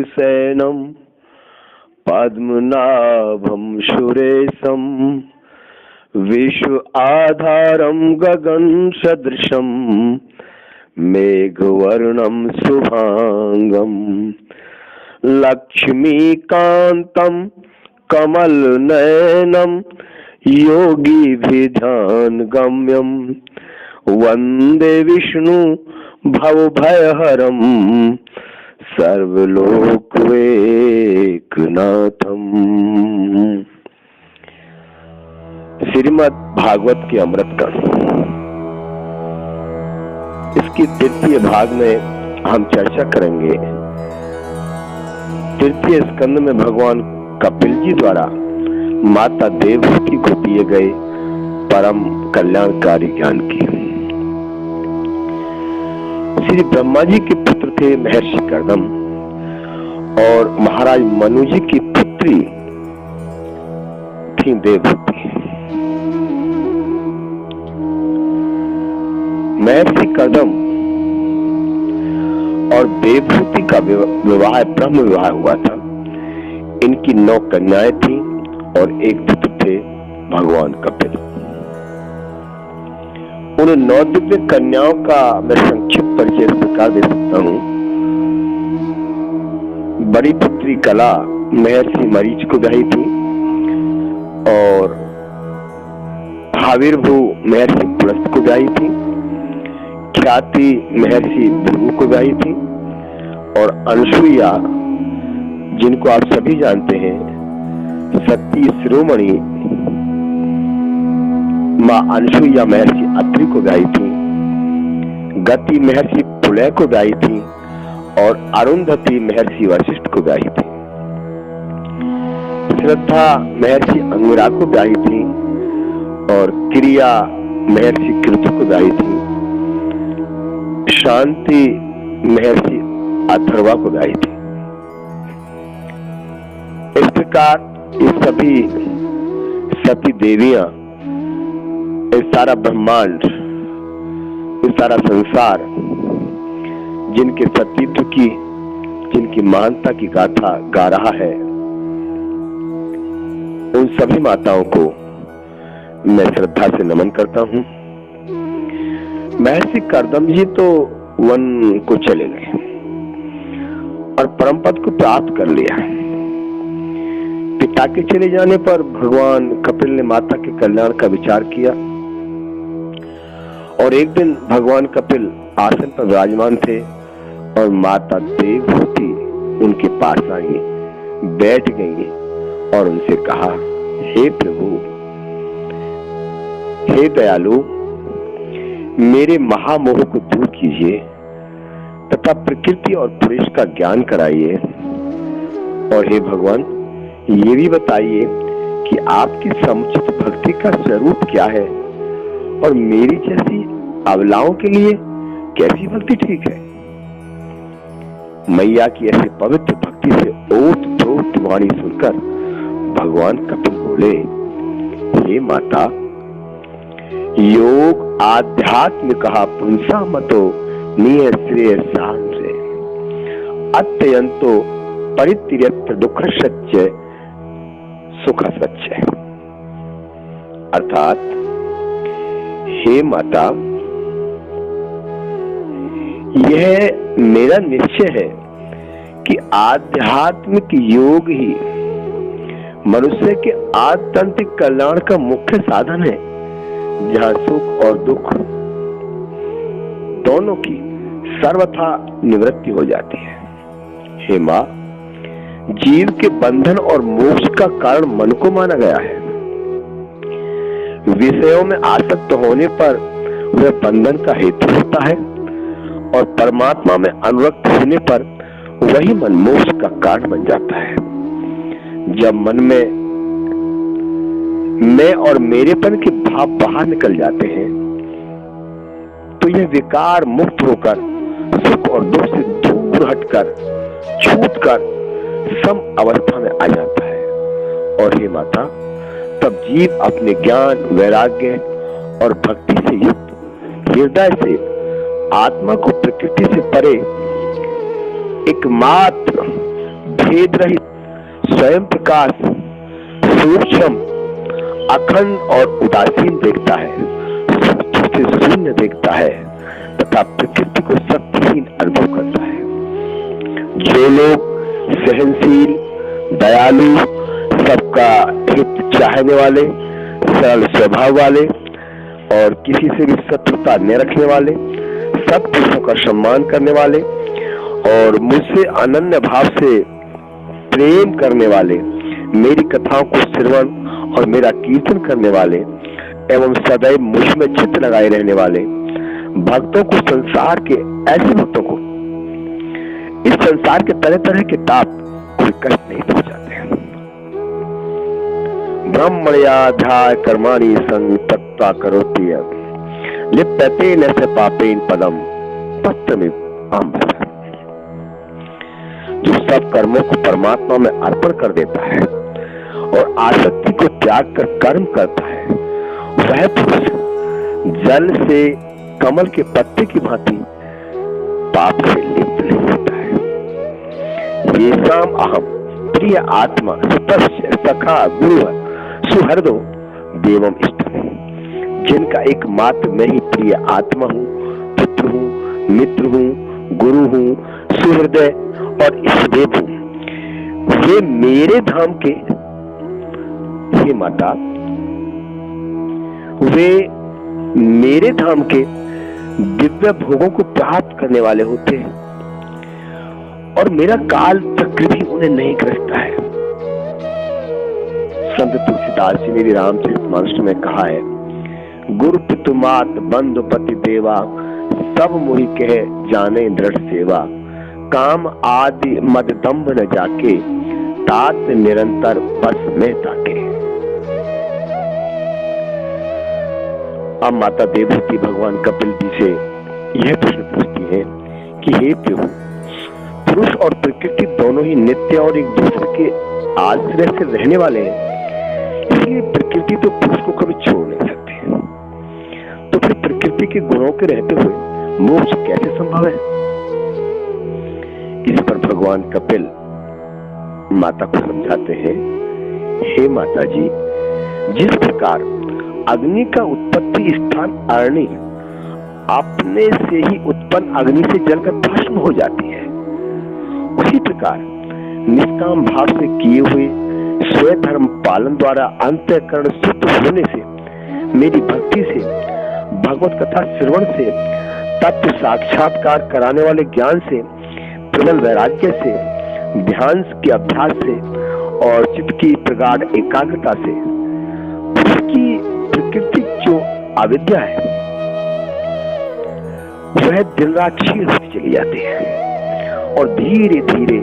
शयनम पद्मनाभम सुरेशम विश्व आधारम गगन सदृशम मेघवर्णम शुभांगम लक्ष्मीकांतम कमल नयनम योगी ध्यान गम्यम वंदे विष्णु भवभयहरम सर्वलोकैकनाथम। श्रीमद् भागवत के अमृत का इसकी तृतीय भाग में हम चर्चा करेंगे। तृतीय स्कंद में भगवान कपिल जी द्वारा माता देवहूति को दिए गए परम कल्याणकारी ज्ञान की। श्री ब्रह्मा जी के पुत्र थे महर्षि कर्दम और महाराज मनु जी की पुत्री थी देवहूति। महर्षि कर्दम और देवहूति का विवाह ब्रह्म विवाह हुआ था। इनकी 9 कन्याएं थी और एक पुत्र थे भगवान कपिल। उन 9 दिव्य कन्याओं का मैं संक्षिप्त परिचय इस प्रकार दे सकता हूं। बड़ी पुत्री कला महर्षि मरीच को ब्याही थी और हाविर्भू महर्षि पुलस्त को ब्याही थी। ख्याति महर्षि भृगु को ब्याही थी और अनुसुईया, जिनको आप सभी जानते हैं, सती शिरोमणि मां अनुसुईया महर्षि अत्रि को ब्याही थी। गति महर्षि पुलय को ब्याही थी और अरुंधति महर्षि वशिष्ठ को ब्याही थी। श्रद्धा महर्षि अंगिरा को ब्याही थी और क्रिया महर्षि कृतु को ब्याही थी। शांति महर्षि अथर्वा को ब्याही थी। इस प्रकार ये सभी सती देवियां, ये सारा ब्रह्मांड, ये सारा संसार जिनके सतीत्व की, जिनकी महानता की गाथा गा रहा है, उन सभी माताओं को मैं श्रद्धा से नमन करता हूं। महर्षि कर्दम जी तो वन को चले गए और परम पद को प्राप्त कर लिया। पिता के चले जाने पर भगवान कपिल ने माता के कल्याण का विचार किया और एक दिन भगवान कपिल आसन पर विराजमान थे और माता देवहूति उनके पास आई, बैठ गई और उनसे कहा, हे प्रभु, हे दयालु, मेरे महामोह को दूर कीजिए तथा प्रकृति और पुरुष का ज्ञान कराइए और हे भगवान, ये भी बताइए कि आपकी समुचित भक्ति का स्वरूप क्या है और मेरी जैसी अबलाओं के लिए कैसी भक्ति ठीक है। मैया की ऐसी पवित्र भक्ति से ओत-प्रोत वाणी सुनकर भगवान कपिल बोले, हे माता, योग आध्यात्मिक पुंसा मतो निय श्रेय सांसे अत्यंतो परित्यक्त दुख सच्च सुख सच्च। अर्थात, हे माता, यह मेरा निश्चय है कि आध्यात्मिक योग ही मनुष्य के आत्यंतिक कल्याण का मुख्य साधन है, जहां सुख और दुख दोनों की सर्वथा निवृत्ति हो जाती है। हे मां, जीव के बंधन और मोक्ष का कारण मन को माना गया है। विषयों में आसक्त होने पर वह बंधन का हेतु होता है और परमात्मा में अनुरक्त होने पर वही मन मोक्ष का कारण बन जाता है। जब मन में मैं और मेरेपन के भाव बाहर निकल जाते हैं तो यह विकार मुक्त होकर सुख और दुख से दूर हटकर, छूटकर सम अवस्था में आ जाता है। और हे माता, तब जीव अपने ज्ञान, वैराग्य और भक्ति से युक्त हृदय से आत्मा को प्रकृति से परे एकमात्र भेद रहित स्वयं प्रकाश, सूक्ष्म, अखंड और उदासीन देखता है, से शून्य देखता है तथा प्रकृति को शक्तिहीन अनुभव करता है। जो लोग सहनशील, दयालु, सबका हित चाहने वाले, सरल स्वभाव वाले और किसी से भी शत्रुता न रखने वाले, सब पुरुषों का सम्मान करने वाले और मुझसे अनन्य भाव से प्रेम करने वाले, मेरी कथाओं को श्रवण और मेरा कीर्तन करने वाले एवं सदैव मुझ में चित्त लगाए रहने वाले भक्तों को, संसार के ऐसे भक्तों को इस संसार के तरह तरह के ताप कोई कष्ट नहीं पहुंचाते हैं। ब्रह्मण्याध्याय कर्माणि संतत्वा करोति लिप्यते न स पापेन पदम पत्रमिव आम्भसा। जो सब कर्मों को परमात्मा में अर्पण कर देता है और आसक्ति को त्याग कर कर्म करता है, वह पुरुष जल से कमल के पत्ते की भांति पाप से लिप्त नहीं होता है। ये शाम अहम प्रिय आत्मा स्पर्श सखा गुरु सुहृदो देवम इष्टम। जिनका एकमात्र मैं ही प्रिय आत्मा हूँ, पुत्र हूँ, मित्र हूँ, गुरु हूँ, सुहृदय और इष्टदेव हूँ, वे मेरे धाम के, हे माता, वे मेरे धाम के दिव्य भोगों को प्राप्त करने वाले होते हैं और मेरा काल चक्र भी उन्हें नहीं ग्रसता है। संत तुलसीदास जी ने भी रामचरितमानस में कहा है, गुरु पितु मात बंधु पति देवा, सब मोहि कह जाने दृढ़ सेवा, काम आदि मद दंभ न जाके, तात निरंतर बस में ताके। अब माता देवहूति भगवान कपिल जी से यह प्रश्न पूछती है कि हे प्रभु, पुरुष और प्रकृति दोनों ही नित्य और एक दूसरे के आश्रय से रहने वाले हैं, इसलिए प्रकृति तो पुरुष को कभी छोड़ नहीं सकती। तो फिर प्रकृति के गुणों के रहते हुए मोक्ष कैसे संभव है? इस पर भगवान कपिल माता को समझाते हैं, हे माता जी, जिस प्रकार अग्नि का उत्पत्ति स्थान अरणी अपने से ही उत्पन्न अग्नि से जलकर भस्म हो जाती है, उसी प्रकार निष्काम भाव से किए हुए स्वयं धर्म पालन द्वारा अंतःकरण शुद्ध होने से, मेरी भक्ति से, भगवत कथा श्रवण से, तत्व साक्षात्कार कराने वाले ज्ञान से, प्रबल वैराग्य से, ध्यान के अभ्यास से और चित्त की प्रगाढ़ एकाग्रता से उसकी प्रकृति जो अविद्या है वह दिन रात क्षीण होती चली जाती है और धीरे धीरे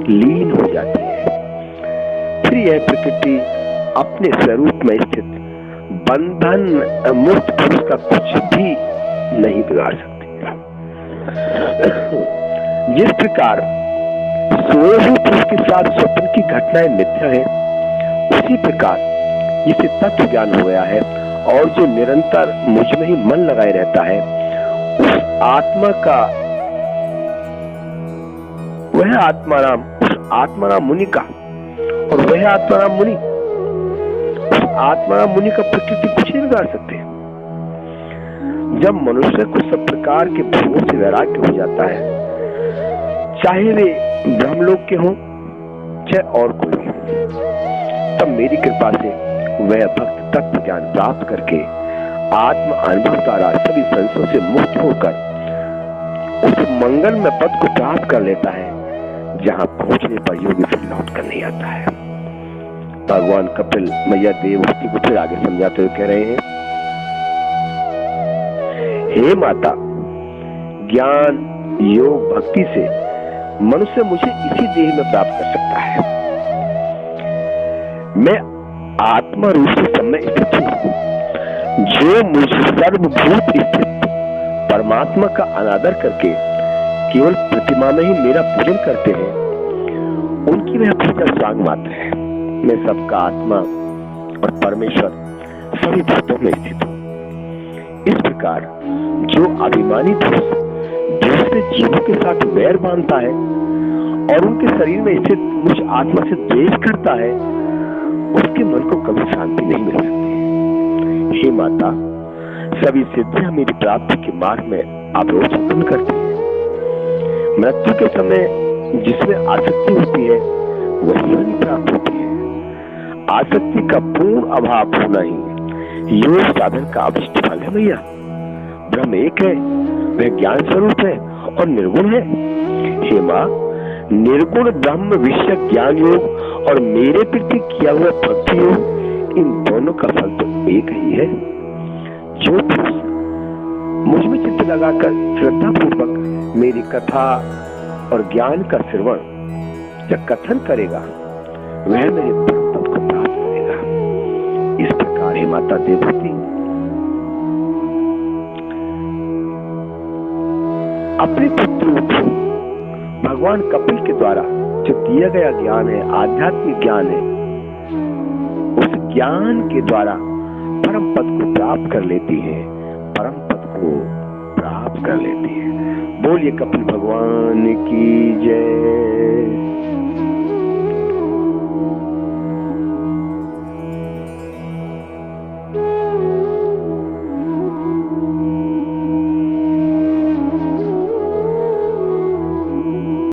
लीन हो जाती है। फिर यह प्रकृति अपने स्वरूप में स्थित बंधन मुक्त पुरुष का कुछ भी नहीं बिगाड़ सकती। जिस प्रकार सोए हुए पुरुष के साथ स्वप्न की घटनाएं मिथ्या है, उसी प्रकार जिसे तत्व ज्ञान हो गया है और जो निरंतर मुझ में ही मन लगाए रहता है, उस आत्मा का, वह आत्माराम, उस आत्माराम मुनि का, और वह आत्माराम मुनि, उस आत्माराम मुनि का प्रकृति कुछ नहीं बिगाड़ सकते। जब मनुष्य को सब प्रकार के भोगों से वैराग्य हो जाता है, चाहे वे ब्रह्मलोक के हों चाहे और कोई, तब मेरी कृपा से वह भक्त तत्व ज्ञान प्राप्त करके आत्म अनुभव द्वारा सभी संशयों से मुक्त होकर उस मंगल में पद को प्राप्त कर लेता है जहां पहुंचने पर योगी फिर लौट कर नहीं आता है। भगवान कपिल मैया देवहूति को फिर आगे समझाते हुए कह रहे हैं, हे माता, ज्ञान योग भक्ति से मनुष्य मुझे इसी देह में प्राप्त कर सकता है। मैं आत्मा रूप से सब में स्थित हूं। जो मुझ सर्वभूत स्थित परमात्मा का अनादर करके केवल प्रतिमा में ही मेरा पूजन करते हैं, उनकी वह पूजा स्वांग मात्र है। मैं सबका आत्मा और परमेश्वर सभी भूतों में स्थित हूं। इस प्रकार जो अभिमानी पुरुष दूसरे जीवों के साथ वैर बांधता है और उनके शरीर में स्थित मुझ आत्मा से द्वेष करता है, उसके मन को कभी शांति नहीं मिल सकती। हे माता, सभी सिद्धियां मेरी प्राप्ति के मार्ग में अवरोध उत्पन्न करती है। मृत्यु के समय जिसमें आसक्ति होती है वही हानि प्राप्त होती है। आसक्ति का पूर्ण अभाव होना ही योग साधन का अभिष्ट फल है। भैया, ब्रह्म एक है, वह ज्ञान स्वरूप है और निर्गुण है। हे माँ, निर्गुण ब्रह्म विषय ज्ञान योग और मेरे प्रति किया हुआ भक्ति योग, इन दोनों का फल तो एक ही है। जो पुरुष मुझ में चित्त लगाकर श्रद्धा पूर्वक मेरी कथा और ज्ञान का श्रवण या कथन करेगा, वह मेरे परम पद को प्राप्त करेगा। इस प्रकार हे माता देवहूति, अपने पुत्र भगवान कपिल के द्वारा जो दिया गया ज्ञान है, आध्यात्मिक ज्ञान है, उस ज्ञान के द्वारा परम पद को प्राप्त कर लेती है, परम पद को प्राप्त कर लेती है। बोलिए कपिल भगवान की जय।